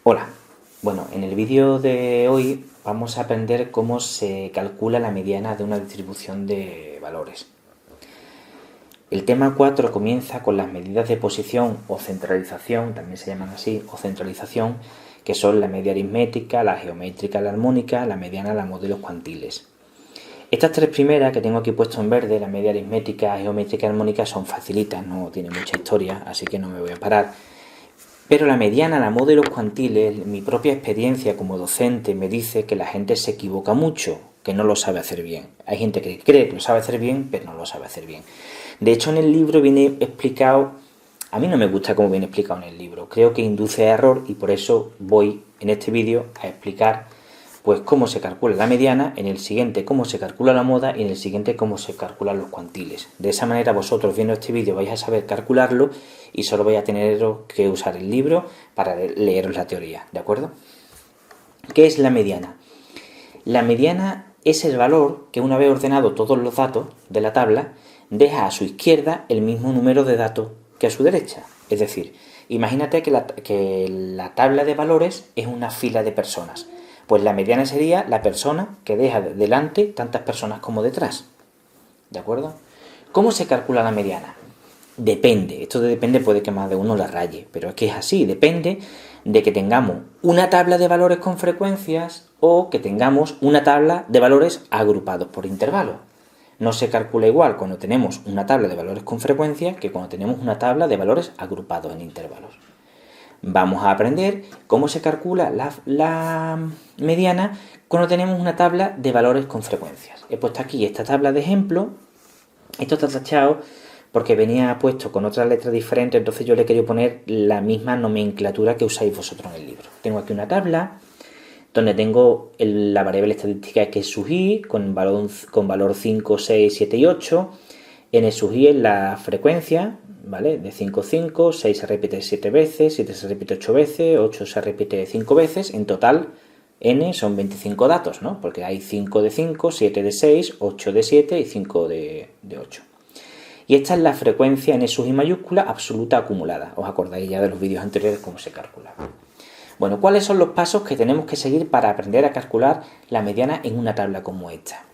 Hola, bueno, en el vídeo de hoy vamos a aprender cómo se calcula la mediana de una distribución de valores. El tema 4 comienza con las medidas de posición o centralización, también se llaman así, o centralización, que son la media aritmética, la geométrica, la armónica, la mediana, la modelos cuantiles. Estas tres primeras que tengo aquí puesto en verde, la media aritmética, geométrica y armónica, son facilitas, no tienen mucha historia, así que no me voy a parar. Pero la mediana, la modelos cuantiles, mi propia experiencia como docente me dice que la gente se equivoca mucho, que no lo sabe hacer bien. Hay gente que cree que lo sabe hacer bien, pero no lo sabe hacer bien. De hecho, en el libro viene explicado, a mí no me gusta cómo viene explicado en el libro, creo que induce a error y por eso voy en este vídeo a explicar pues cómo se calcula la mediana, en el siguiente cómo se calcula la moda y en el siguiente cómo se calculan los cuantiles. De esa manera vosotros viendo este vídeo vais a saber calcularlo y solo vais a tener que usar el libro para leeros la teoría, ¿de acuerdo? ¿Qué es la mediana? La mediana es el valor que una vez ordenado todos los datos de la tabla, deja a su izquierda el mismo número de datos que a su derecha. Es decir, imagínate que la tabla de valores es una fila de personas. Pues la mediana sería la persona que deja delante tantas personas como detrás. ¿De acuerdo? ¿Cómo se calcula la mediana? Depende. Esto de depende puede que más de uno la raye, pero es que es así. Depende de que tengamos una tabla de valores con frecuencias o que tengamos una tabla de valores agrupados por intervalos. No se calcula igual cuando tenemos una tabla de valores con frecuencias que cuando tenemos una tabla de valores agrupados en intervalos. Vamos a aprender cómo se calcula la mediana cuando tenemos una tabla de valores con frecuencias. He puesto aquí esta tabla de ejemplo. Esto está tachado porque venía puesto con otra letra diferente, entonces yo le he querido poner la misma nomenclatura que usáis vosotros en el libro. Tengo aquí una tabla donde tengo la variable estadística que es sub i con valor 5, 6, 7 y 8. N sub i es la frecuencia, ¿vale? De 5, 5, 6 se repite 7 veces, 7 se repite 8 veces, 8 se repite 5 veces. En total, n son 25 datos, ¿no? Porque hay 5 de 5, 7 de 6, 8 de 7 y 5 de 8. Y esta es la frecuencia N sub i mayúscula absoluta acumulada. Os acordáis ya de los vídeos anteriores cómo se calcula. Bueno, ¿cuáles son los pasos que tenemos que seguir para aprender a calcular la mediana en una tabla como esta?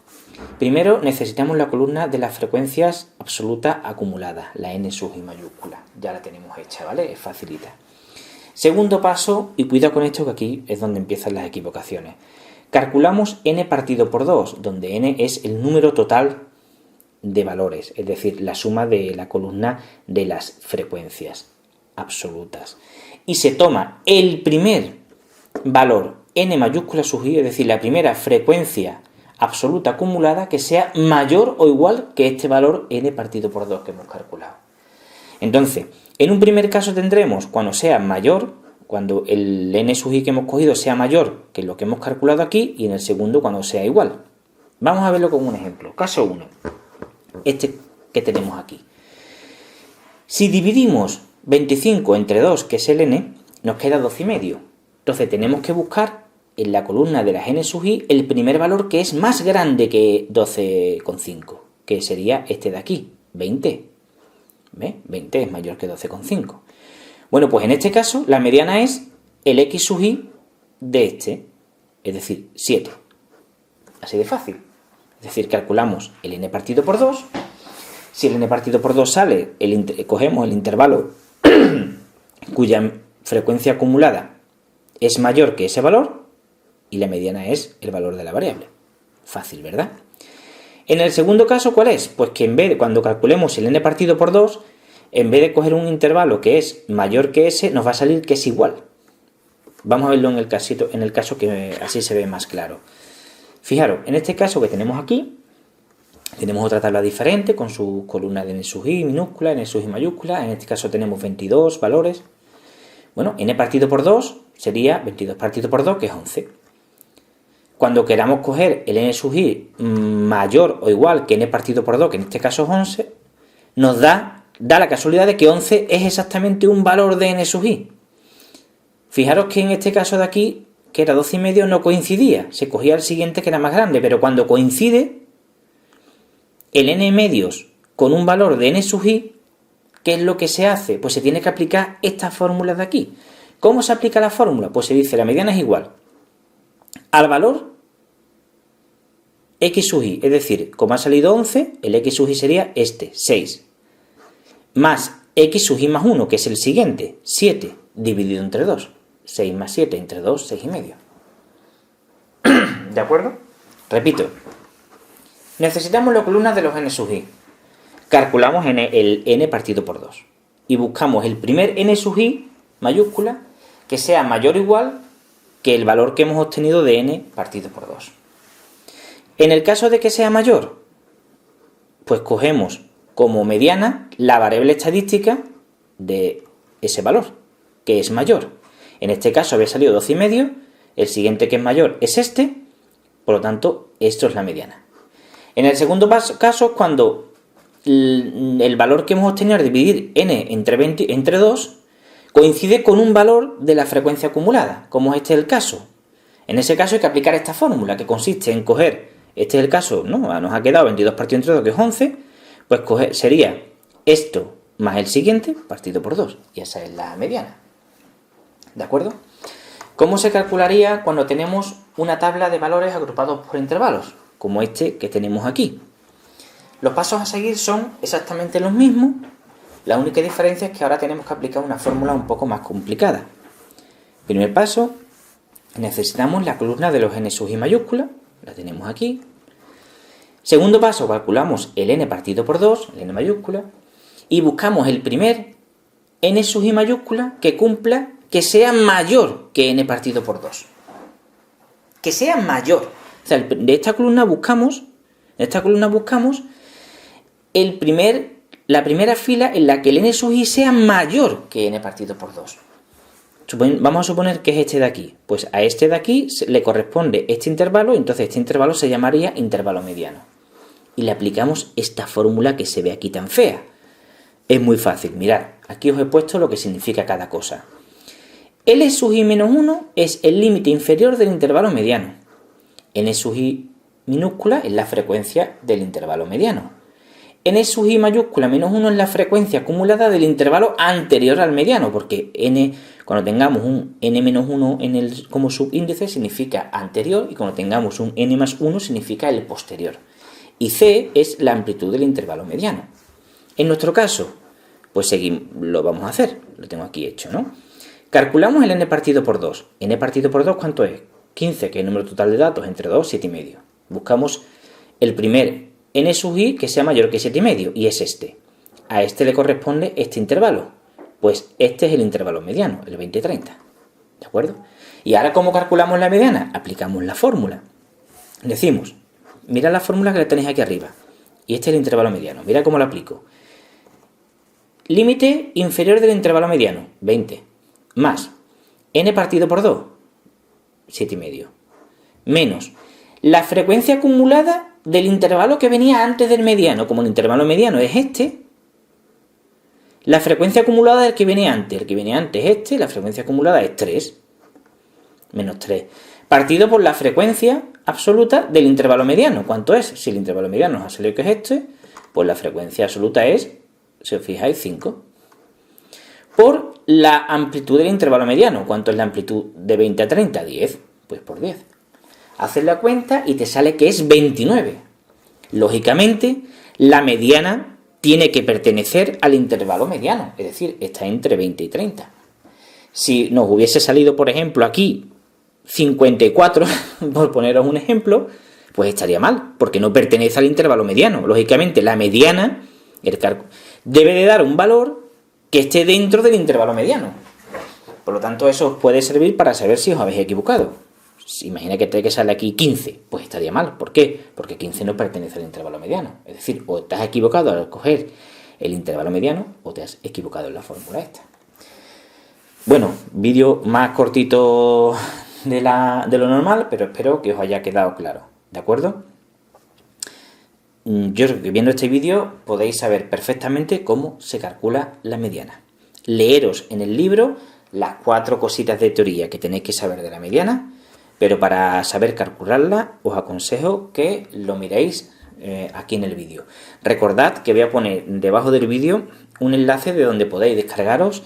Primero necesitamos la columna de las frecuencias absolutas acumuladas, la N sub i mayúscula. Ya la tenemos hecha, ¿vale? Es facilita. Segundo paso, y cuidado con esto que aquí es donde empiezan las equivocaciones. Calculamos N partido por 2, donde N es el número total de valores, es decir, la suma de la columna de las frecuencias absolutas. Y se toma el primer valor N mayúscula sub i, es decir, la primera frecuencia absoluta acumulada que sea mayor o igual que este valor N partido por 2 que hemos calculado. Entonces, en un primer caso tendremos cuando sea mayor, cuando el N sub i que hemos cogido sea mayor que lo que hemos calculado aquí, y en el segundo cuando sea igual. Vamos a verlo con un ejemplo. Caso 1. Este que tenemos aquí. Si dividimos 25 entre 2, que es el N, nos queda 12,5. Entonces tenemos que buscar en la columna de las N sub i el primer valor que es más grande que 12,5, que sería este de aquí, 20. ¿Ves? 20 es mayor que 12,5. Bueno, pues en este caso la mediana es el X sub i de este, es decir, 7. Así de fácil. Es decir, calculamos el N partido por 2. Si el N partido por 2 sale, cogemos el intervalo cuya frecuencia acumulada es mayor que ese valor y la mediana es el valor de la variable. Fácil, ¿verdad? En el segundo caso, ¿cuál es? Pues que en vez de, cuando calculemos el N partido por 2, en vez de coger un intervalo que es mayor que ese, nos va a salir que es igual. Vamos a verlo en el caso que así se ve más claro. Fijaros, en este caso que tenemos aquí, tenemos otra tabla diferente con su columna de N sub i minúscula, N sub i mayúscula. En este caso tenemos 22 valores. Bueno, N partido por 2 sería 22 partido por 2, que es 11. Cuando queramos coger el N sub i mayor o igual que N partido por 2, que en este caso es 11, nos da la casualidad de que 11 es exactamente un valor de N sub i. Fijaros que en este caso de aquí, que era 12,5, no coincidía. Se cogía el siguiente que era más grande, pero cuando coincide el N medios con un valor de N sub i, ¿qué es lo que se hace? Pues se tiene que aplicar esta fórmula de aquí. ¿Cómo se aplica la fórmula? Pues se dice la mediana es igual al valor x sub i, es decir, como ha salido 11, el x sub i sería este, 6, más x sub i más 1, que es el siguiente, 7, dividido entre 2. 6 más 7 entre 2, 6 y medio. ¿De acuerdo? Repito. Necesitamos la columna de los n sub i. Calculamos el n partido por 2. Y buscamos el primer n sub i mayúscula que sea mayor o igual que el valor que hemos obtenido de n partido por 2. En el caso de que sea mayor, pues cogemos como mediana la variable estadística de ese valor, que es mayor. En este caso había salido 12,5, el siguiente que es mayor es este, por lo tanto, esto es la mediana. En el segundo caso, cuando el valor que hemos obtenido al dividir n entre 2 coincide con un valor de la frecuencia acumulada, como este es el caso. En ese caso hay que aplicar esta fórmula, que consiste en coger, este es el caso, ¿no? Nos ha quedado 22 partido entre 2, que es 11, pues sería esto más el siguiente partido por 2, y esa es la mediana. ¿De acuerdo? ¿Cómo se calcularía cuando tenemos una tabla de valores agrupados por intervalos, como este que tenemos aquí? Los pasos a seguir son exactamente los mismos, la única diferencia es que ahora tenemos que aplicar una fórmula un poco más complicada. Primer paso, necesitamos la columna de los n sub i mayúscula, la tenemos aquí. Segundo paso, calculamos el n partido por 2, el n mayúscula, y buscamos el primer n sub i mayúscula que sea mayor que n partido por 2. Que sea mayor. O sea, de esta columna buscamos la primera fila en la que el n sub i sea mayor que n partido por 2. Vamos a suponer que es este de aquí. Pues a este de aquí le corresponde este intervalo, entonces este intervalo se llamaría intervalo mediano. Y le aplicamos esta fórmula que se ve aquí tan fea. Es muy fácil, mirad, aquí os he puesto lo que significa cada cosa. L sub i menos 1 es el límite inferior del intervalo mediano. N sub i minúscula es la frecuencia del intervalo mediano. N sub i mayúscula menos 1 es la frecuencia acumulada del intervalo anterior al mediano, porque cuando tengamos un n menos 1 como subíndice significa anterior, y cuando tengamos un n más 1 significa el posterior. Y C es la amplitud del intervalo mediano. En nuestro caso, pues lo vamos a hacer, lo tengo aquí hecho, ¿no? Calculamos el n partido por 2. N partido por 2, ¿cuánto es? 15, que es el número total de datos, entre 2, 7,5. Buscamos el primer n sub i que sea mayor que 7,5, y es este. A este le corresponde este intervalo. Pues este es el intervalo mediano, el 20-30. ¿De acuerdo? Y ahora, ¿cómo calculamos la mediana? Aplicamos la fórmula. Decimos, mira la fórmula que la tenéis aquí arriba. Y este es el intervalo mediano. Mira cómo lo aplico. Límite inferior del intervalo mediano, 20. Más n partido por 2, 7,5. Menos la frecuencia acumulada del intervalo que venía antes del mediano. Como el intervalo mediano es este, la frecuencia acumulada del que viene antes. El que viene antes es este, la frecuencia acumulada es 3. Menos 3. Partido por la frecuencia absoluta del intervalo mediano. ¿Cuánto es? Si el intervalo mediano nos ha salido que es este, pues la frecuencia absoluta es, si os fijáis, 5. Por la amplitud del intervalo mediano. ¿Cuánto es la amplitud de 20 a 30? 10. Pues por 10. Haces la cuenta y te sale que es 29. Lógicamente, la mediana tiene que pertenecer al intervalo mediano, es decir, está entre 20 y 30. Si nos hubiese salido, por ejemplo, aquí 54, por poneros un ejemplo, pues estaría mal, porque no pertenece al intervalo mediano. Lógicamente, la mediana debe de dar un valor que esté dentro del intervalo mediano. Por lo tanto, eso os puede servir para saber si os habéis equivocado. Si imagina que sale aquí 15, pues estaría mal. ¿Por qué? Porque 15 no pertenece al intervalo mediano. Es decir, o te has equivocado al coger el intervalo mediano o te has equivocado en la fórmula esta. Bueno, vídeo más cortito de lo normal, pero espero que os haya quedado claro. ¿De acuerdo? Yo creo que viendo este vídeo podéis saber perfectamente cómo se calcula la mediana. Leeros en el libro las 4 cositas de teoría que tenéis que saber de la mediana, pero para saber calcularla os aconsejo que lo miréis aquí en el vídeo. Recordad que voy a poner debajo del vídeo un enlace de donde podéis descargaros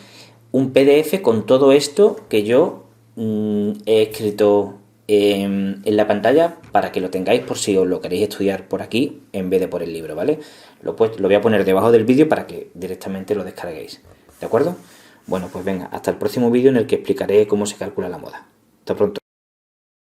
un PDF con todo esto que yo he escrito en la pantalla para que lo tengáis por si os lo queréis estudiar por aquí en vez de por el libro, ¿vale? Lo voy a poner debajo del vídeo para que directamente lo descarguéis, ¿de acuerdo? Bueno, pues venga, hasta el próximo vídeo en el que explicaré cómo se calcula la moda. Hasta pronto.